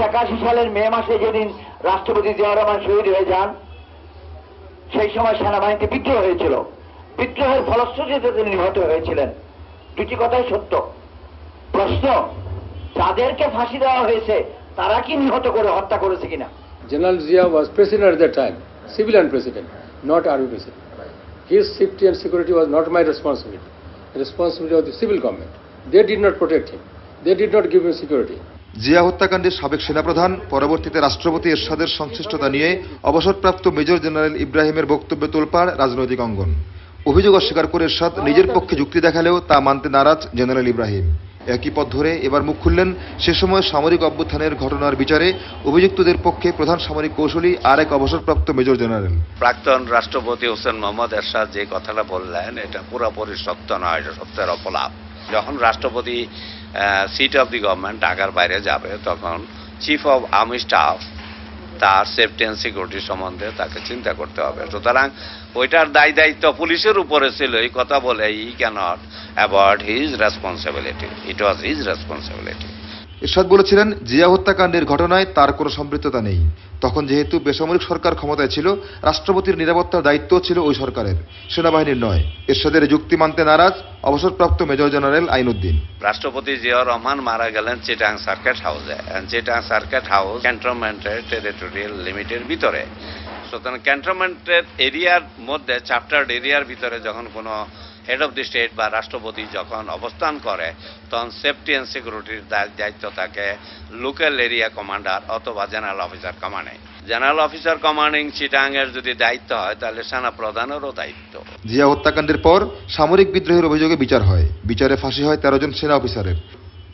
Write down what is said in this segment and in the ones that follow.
1981 সালের মে মাসে যেদিন রাষ্ট্রপতি জিয়াউর রহমান শহীদ হয়ে যান, সেই সময় সেনাবাহিনীতে বিদ্রোহ হয়েছিল। বিদ্রোহের ফলশ্রুতিতে তিনি নিহত হয়েছিলেন। দুটি কথাই সত্য। প্রশ্ন, যাদেরকে ফাঁসি দেওয়া হয়েছে তারা কি নিহত করে হত্যা করেছে কিনা? General Zia was president at that time, civilian president, not army president. His safety and security was not my responsibility. The responsibility of the civil government. They did not protect him. They did not give him security. Zia হত্যাকাণ্ডের সাবেক সেনাপ্রধান পরবর্তীতে রাষ্ট্রপতি এরশাদের সংশ্লিষ্টতা নিয়ে অবসরপ্রাপ্ত major general ইব্রাহিমের বক্তব্যে তোলপাড় রাজনৈতিক অঙ্গন। অভিযোগ অস্বীকার করে এরশাদ নিজের পক্ষে যুক্তি দেখালেও তা মানতে নারাজ জেনারেল ইব্রাহিম। একই পথ ধরে এবার মুখ খুললেন সে সময় সামরিক অভ্যুত্থানের ঘটনার বিচারে অভিযুক্তদের পক্ষে প্রধান সামরিক কৌশলী আর এক অবসরপ্রাপ্ত মেজর জেনারেল। প্রাক্তন রাষ্ট্রপতি হোসেন মোহাম্মদ এরশাদ যে কথাটা বললেন এটা পুরোপুরি সত্য নয়, এটা সত্যের অপলাপ। যখন রাষ্ট্রপতি সিট অফ দি গভর্নমেন্ট ঢাকার বাইরে যাবে তখন চিফ অফ আর্মি স্টাফ তার সেফটি অ্যান্ড সিকিউরিটি সম্বন্ধে তাকে চিন্তা করতে হবে। সুতরাং ওইটার দায়িত্ব পুলিশের উপরে ছিল। এই কথা বলে I cannot avoid his responsibility, it was his responsibility. Ershad বলেছিলেন জিয়া হত্যাকাণ্ডের ঘটনায় তার কোনো সম্পৃক্ততা নেই। তখন যেহেতু বেসামরিক সরকার ক্ষমতায় ছিল, রাষ্ট্রপতির নিরাপত্তার দায়িত্ব ছিল ওই সরকারের, সেনাবাহিনীর নয়। এরশাদের যুক্তি মানতে নারাজ অবসরপ্রাপ্ত মেজর জেনারেল আইনউদ্দিন। রাষ্ট্রপতি জিয়াউর রহমান মারা গেলেন চিটাং সার্কিট হাউসে। চিটাং সার্কিট হাউস ক্যান্টনমেন্টের টেরিটোরিয়াল লিমিটের ভিতরে। সুতরাং ক্যান্টনমেন্টের এরিয়ার মধ্যে চ্যাপ্টার্ড এরিয়ার ভিতরে যখন কোনো হেড অফ দি স্টেট বা রাষ্ট্রপতি যখন অবস্থান করে তখন সেফটি অ্যান্ড সিকিউরিটির দায়িত্ব থাকে লোকাল এরিয়া কমান্ডার অথবা general officer commanding. General officer commanding চিটাংয়ের যদি দায়িত্ব হয় তাহলে সেনা প্রধানেরও দায়িত্ব। জিয়া হত্যাকাণ্ডের পর সামরিক বিদ্রোহের অভিযোগে বিচার হয়। বিচারে ফাঁসি হয় 13 জন সেনা অফিসারের।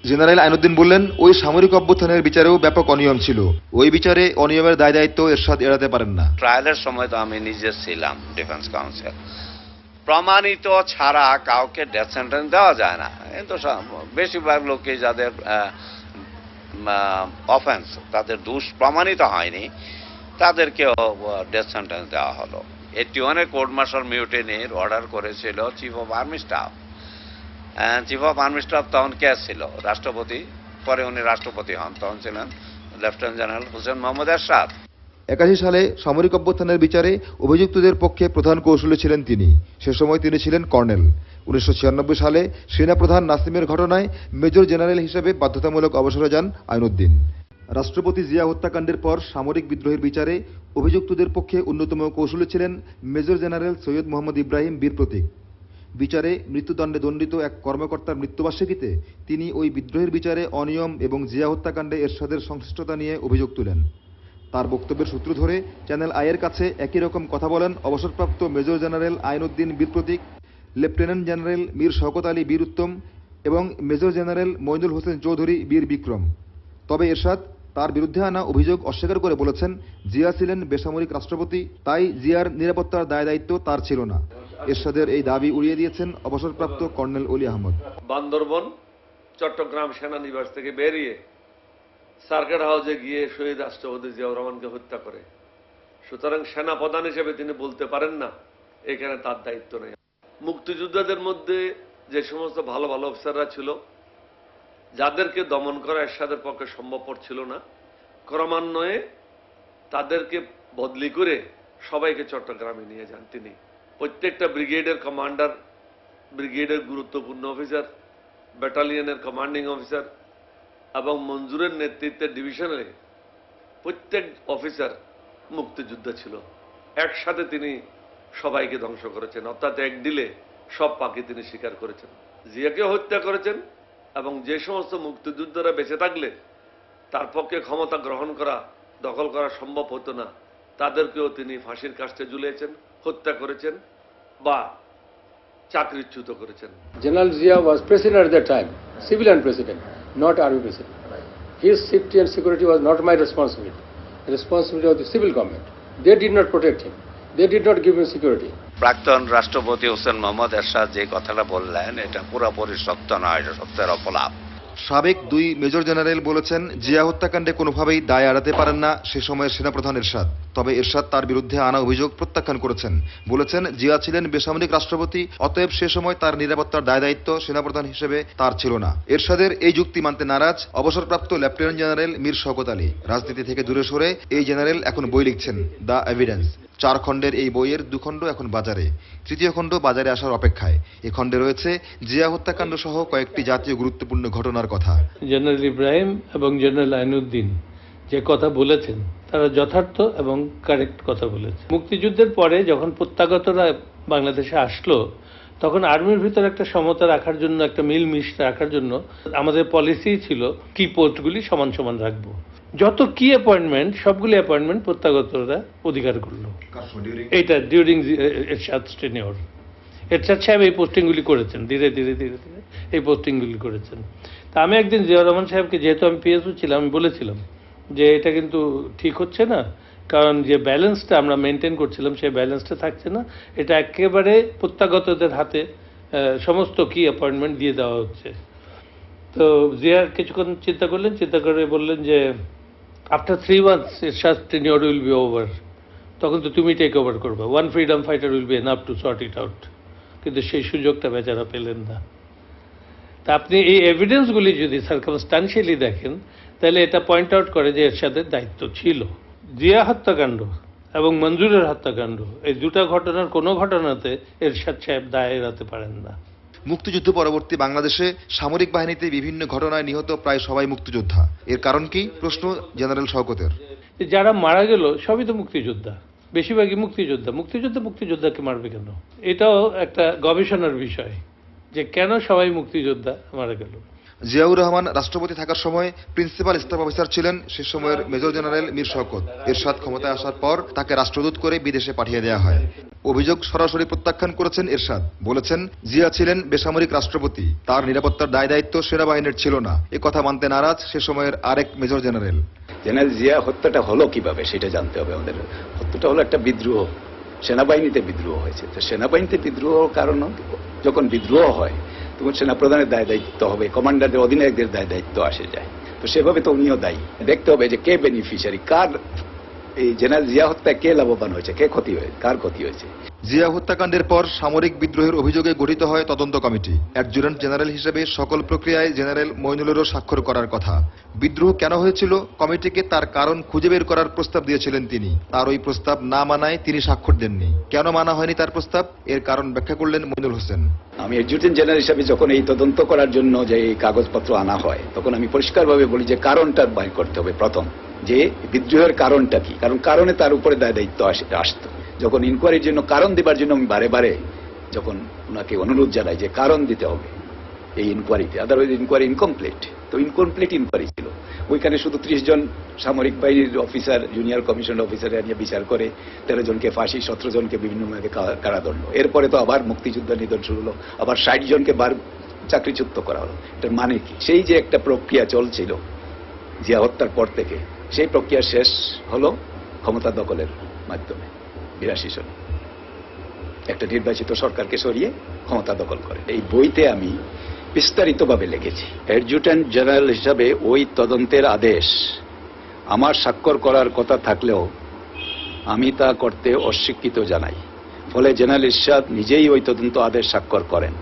জেনারেল আইনউদ্দিন বললেন, ওই সামরিক অভ্যুত্থানের বিচারেও ব্যাপক অনিয়ম ছিল। ওই বিচারে অনিয়মের দায়িত্ব এরশাদ এড়াতে পারেন না। ট্রায়ালের সময় তো আমি নিজে ছিলাম ডিফেন্স কাউন্সিল। প্রমাণিত ছাড়া কাউকে ডেথ সেন্টেন্স দেওয়া যায় না। কিন্তু বেশিরভাগ লোকে যাদের অফেন্স, তাদের দোষ প্রমাণিত হয়নি, তাদেরকেও ডেথ সেন্টেন্স দেওয়া হলো। 81-এ কোর্ট মার্শাল মিউটিনির অর্ডার করেছিল chief of army staff. Chief of army staff তখন কে ছিল? রাষ্ট্রপতি। পরে উনি রাষ্ট্রপতি হন, তখন ছিলেন লেফটেন্যান্ট জেনারেল হোসেন মোহাম্মদ এরশাদ। 81 সালে সামরিক অভ্যুত্থানের বিচারে অভিযুক্তদের পক্ষে প্রধান কৌশলী ছিলেন তিনি। সে সময় তিনি ছিলেন কর্নেল। 1996 সালে সেনাপ্রধান নাসিমের ঘটনায় মেজর জেনারেল হিসেবে বাধ্যতামূলক অবসরে যান আইনউদ্দিন। রাষ্ট্রপতি জিয়া হত্যাকাণ্ডের পর সামরিক বিদ্রোহের বিচারে অভিযুক্তদের পক্ষে অন্যতম কৌশলী ছিলেন মেজর জেনারেল সৈয়দ মোহাম্মদ ইব্রাহিম বীর প্রতীক। বিচারে মৃত্যুদণ্ডে দণ্ডিত এক কর্মকর্তার মৃত্যুবার্ষিকীতে তিনি ওই বিদ্রোহের বিচারে অনিয়ম এবং জিয়া হত্যাকাণ্ডে এরশাদের সংশ্লিষ্টতা নিয়ে অভিযোগ তুলেন। তার বক্তব্যের সূত্র ধরে চ্যানেল আইয়ের কাছে একই রকম কথা বলেন অবসরপ্রাপ্ত মেজর জেনারেল আইনউদ্দিন বীর প্রতীক, লেফটেন্যান্ট জেনারেল মীর শওকত আলী বীর উত্তম এবং মেজর জেনারেল মইনুল হোসেন চৌধুরী বীর বিক্রম। তবে এরশাদ তার বিরুদ্ধে আনা অভিযোগ অস্বীকার করে বলেছেন, জিয়া ছিলেন বেসামরিক রাষ্ট্রপতি, তাই জিয়ার নিরাপত্তার দায়িত্ব তার ছিল না। এরশাদের এই দাবি উড়িয়ে দিয়েছেন অবসরপ্রাপ্ত কর্নেল অলি আহমদ। বান্দরবন চট্টগ্রাম সেনানিবাস থেকে বেরিয়ে সার্কিট হাউসে গিয়ে শহীদ রাষ্ট্রপতি জিয়াউর রহমানকে হত্যা করে। সুতরাং সেনা প্রধান হিসেবে তিনি বলতে পারেন না এখানে তার দায়িত্ব নেই। মুক্তিযোদ্ধাদের মধ্যে যে সমস্ত ভালো ভালো অফিসাররা ছিল, যাদেরকে দমন করা এরশাদের পক্ষে সম্ভবপর ছিল না, ক্রমান্বয়ে তাদেরকে বদলি করে সবাইকে চট্টগ্রামে নিয়ে যান তিনি। প্রত্যেকটা ব্রিগেডের কমান্ডার, ব্রিগেডের গুরুত্বপূর্ণ অফিসার, ব্যাটালিয়নের কমান্ডিং অফিসার এবং মঞ্জুরের নেতৃত্বে ডিভিশনে প্রত্যেক অফিসার মুক্তিযোদ্ধা ছিল। একসাথে তিনি সবাইকে ধ্বংস করেছেন, অর্থাৎ এক ডিলে সব পাখি তিনি শিকার করেছেন। জিয়াকে হত্যা করেছেন এবং যে সমস্ত মুক্তিযোদ্ধারা বেঁচে থাকলে তার পক্ষে ক্ষমতা গ্রহণ করা, দখল করা সম্ভব হতো না, তাদেরকেও তিনি ফাঁসির কাস্টে ঝুলিয়েছেন, হত্যা করেছেন বা চাকরিচ্যুত করেছেন। General Zia was president at that time, civilian president, not army president. His safety and security was not my responsibility. The responsibility of the civil government. They did not protect him. They did not give him security. প্রাক্তন রাষ্ট্রপতি হোসেন মোহাম্মদ এরশাদ যে কথাটা বললেন এটা পুরোপুরি সত্য নয়, এটা সত্যের অপলাপ। সাবেক 2 মেজর জেনারেল বলেছেন জিয়া হত্যাকাণ্ডে কোনোভাবেই দায় এড়াতে পারেন না সে সময়ের সেনাপ্রধান এরশাদ। তবে এরশাদ তার বিরুদ্ধে আনা অভিযোগ প্রত্যাখ্যান করেছেন। বলেছেন জিয়া ছিলেন বেসামরিক রাষ্ট্রপতি, অতএব সে সময় তার নিরাপত্তার দায় দায়িত্ব সেনাপ্রধান হিসেবে তার ছিল না। এরশাদের এই যুক্তি মানতে নারাজ অবসরপ্রাপ্ত লেফটেন্যান্ট জেনারেল মীর শওকত আলী। রাজনীতি থেকে দূরে সরে এই জেনারেল এখন বই লিখছেন, দ্য এভিডেন্স। 4 খণ্ডের এই বইয়ের 2 খণ্ড এখন বাজারে, 3য় খণ্ড বাজারে আসার অপেক্ষায়। এই খণ্ডে রয়েছে জিয়া হত্যাকাণ্ড সহ কয়েকটি জাতীয় গুরুত্বপূর্ণ ঘটনার কথা। জেনারেল ইব্রাহিম এবং জেনারেল আইনুদ্দিন যে কথা বলেছেন তারা যথার্থ এবং কারেক্ট কথা বলেছে। মুক্তিযুদ্ধের পরে যখন প্রত্যাগতরা বাংলাদেশে আসলো তখন আর্মির ভিতরে একটা সমতা রাখার জন্য, একটা মিলমিশ রাখার জন্য আমাদের পলিসি ছিল কি পোস্টগুলি সমান সমান রাখবো। যত কি অ্যাপয়েন্টমেন্ট সবগুলি অ্যাপয়েন্টমেন্ট প্রত্যাগতরা অধিকার করলো। এইটা ডিউরিং এরশাদ টেনিওর। এরশাদ সাহেব এই পোস্টিংগুলি করেছেন, ধীরে ধীরে ধীরে ধীরে এই পোস্টিংগুলি করেছেন। তা আমি একদিন জিয়াউর রহমান সাহেবকে, যেহেতু আমি পিএসও ছিলাম, আমি বলেছিলাম যে এটা কিন্তু ঠিক হচ্ছে না, কারণ যে ব্যালেন্সটা আমরা মেনটেন করছিলাম সেই ব্যালেন্সটা থাকছে না। এটা একেবারে প্রত্যাগতদের হাতে সমস্ত কি অ্যাপয়েন্টমেন্ট দিয়ে দেওয়া হচ্ছে। তো জিয়া কিছুক্ষণ চিন্তা করলেন, চিন্তা করে বললেন যে after 3 months Ershad tenure will be over, তখন তো তুমি টেক ওভার করবে, one freedom fighter will be enough to sort it out. কিন্তু সেই সুযোগটা বেচারা পেলেন না। তা আপনি এই এভিডেন্সগুলি যদি সার্কামস্টান্সিয়ালি দেখেন তাহলে এটা পয়েন্ট আউট করে যে এরশাদের দায়িত্ব ছিল। জিয়া হত্যাকাণ্ড এবং মঞ্জুরের হত্যাকাণ্ড, এই 2টা ঘটনার কোনো ঘটনাতে এরশাদ সাহেব দায় এড়াতে পারেন না। মুক্তিযুদ্ধ পরবর্তী বাংলাদেশে সামরিক বাহিনীতে বিভিন্ন ঘটনায় নিহত প্রায় সবাই মুক্তিযোদ্ধা। এর কারণ কি? প্রশ্ন জেনারেল শওকতের। যারা মারা গেল সবই তো মুক্তিযোদ্ধা, বেশিরভাগই মুক্তিযোদ্ধা। মুক্তিযোদ্ধাকে মারবে কেন? এটাও একটা গবেষণার বিষয় যে কেন সবাই মুক্তিযোদ্ধা মারা গেল। জিয়াউর রহমান রাষ্ট্রপতি থাকার সময় প্রিন্সিপাল স্টাফ অফিসার ছিলেন সে সময়ের মেজর জেনারেল মীর শওকত। এরশাদ ক্ষমতায় আসার পর তাকে রাষ্ট্রদূত করে বিদেশে পাঠিয়ে দেওয়া হয়। অভিযোগ সরাসরি প্রত্যাখ্যান করেছেন এরশাদ। বলেছেন জিয়া ছিলেন বেসামরিক রাষ্ট্রপতি, তার নিরাপত্তার দায় দায়িত্ব সেনাবাহিনীর ছিল না। এ কথা মানতে নারাজ সে সময়ের আরেক মেজর জেনারেল। জেনারেল জিয়া হত্যাটা হলো কিভাবে সেটা জানতে হবে আমাদের। হত্যাটা হলো একটা বিদ্রোহ, সেনাবাহিনীতে বিদ্রোহ হয়েছে। তো সেনাবাহিনীতে বিদ্রোহ কারণ যখন বিদ্রোহ হয় তখন সেনাপ্রধানের দায় দায়িত্ব হবে, কমান্ডারদের, অধিনায়কদের দায় দায়িত্ব আসে যায়। তো সেভাবে তো উনিও দায়ী। দেখতে হবে যে কে বেনিফিশিয়ারি, কার এই জেনারেল জিয়া হত্যায় কে লাভবান হয়েছে, কে ক্ষতি হয়েছে, কার ক্ষতি হয়েছে। জিয়া হত্যাকাণ্ডের পর সামরিক বিদ্রোহের অভিযোগে গঠিত হয় তদন্ত কমিটি। অ্যাডজুটেন্ট জেনারেল হিসেবে সকল প্রক্রিয়ায় জেনারেল মইনুলেরও স্বাক্ষর করার কথা। বিদ্রোহ কেন হয়েছিল কমিটিকে তার কারণ খুঁজে বের করার প্রস্তাব দিয়েছিলেন তিনি। তার ওই প্রস্তাব না মানায় তিনি স্বাক্ষর দেননি। কেন মানা হয়নি তার প্রস্তাব, এর কারণ ব্যাখ্যা করলেন মইনুল হোসেন। আমি অ্যাডজুটেন্ট জেনারেল হিসাবে যখন এই তদন্ত করার জন্য যে এই কাগজপত্র আনা হয় তখন আমি পরিষ্কারভাবে বলি যে কারণটা বাইর করতে হবে প্রথম, যে বিদ্রোহের কারণটা কি। কারণ কারণে তার উপরে দায় দায়িত্ব আসতো। যখন ইনকোয়ারির জন্য কারণ দেবার জন্য আমি বারে বারে যখন ওনাকে অনুরোধ জানাই যে কারণ দিতে হবে এই ইনকোয়ারিতে, আদারওয়াইজ ইনকোয়ারি ইনকমপ্লিট। তো ইনকমপ্লিট ইনকোয়ারি ছিল। ওইখানে শুধু 30 জন সামরিক বাহিনীর অফিসার, জুনিয়র কমিশন অফিসার নিয়ে বিচার করে 13 জনকে ফাঁসি, 17 জনকে বিভিন্ন মেয়াদে কারাদণ্ড। এরপরে তো আবার মুক্তিযুদ্ধ নিধন শুরু হলো, আবার 60 জনকে চাকরিচ্যুত করা হলো। এটার মানে কি? সেই যে একটা প্রক্রিয়া চলছিল জিয়া হত্যার পর থেকে, সেই প্রক্রিয়া শেষ হলো ক্ষমতা দখলের মাধ্যমে 82 সনে একটা নির্বাচিত সরকারকে সরিয়ে ক্ষমতা দখল করে। এই বইতে আমি বিস্তারিতভাবে লিখেছি। অ্যাডজুটেন্ট জেনারেল হিসাবে ওই তদন্তের আদেশ আমার স্বাক্ষর করার কথা থাকলেও আমি তা করতে অস্বীকৃত জানাই। ফলে জেনারেল ইরশাদ নিজেই ওই তদন্ত আদেশ স্বাক্ষর করেন।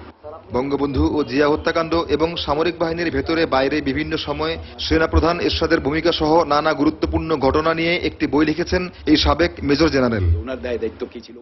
বঙ্গবন্ধু ও জিয়া হত্যাকাণ্ড এবং সামরিক বাহিনীর ভেতরে বাইরে বিভিন্ন সময়ে সেনাপ্রধান এরশাদের ভূমিকা সহ নানা গুরুত্বপূর্ণ ঘটনা নিয়ে একটি বই লিখেছেন এই সাবেক মেজর জেনারেল। ওনার দায় দায়িত্ব কি ছিল?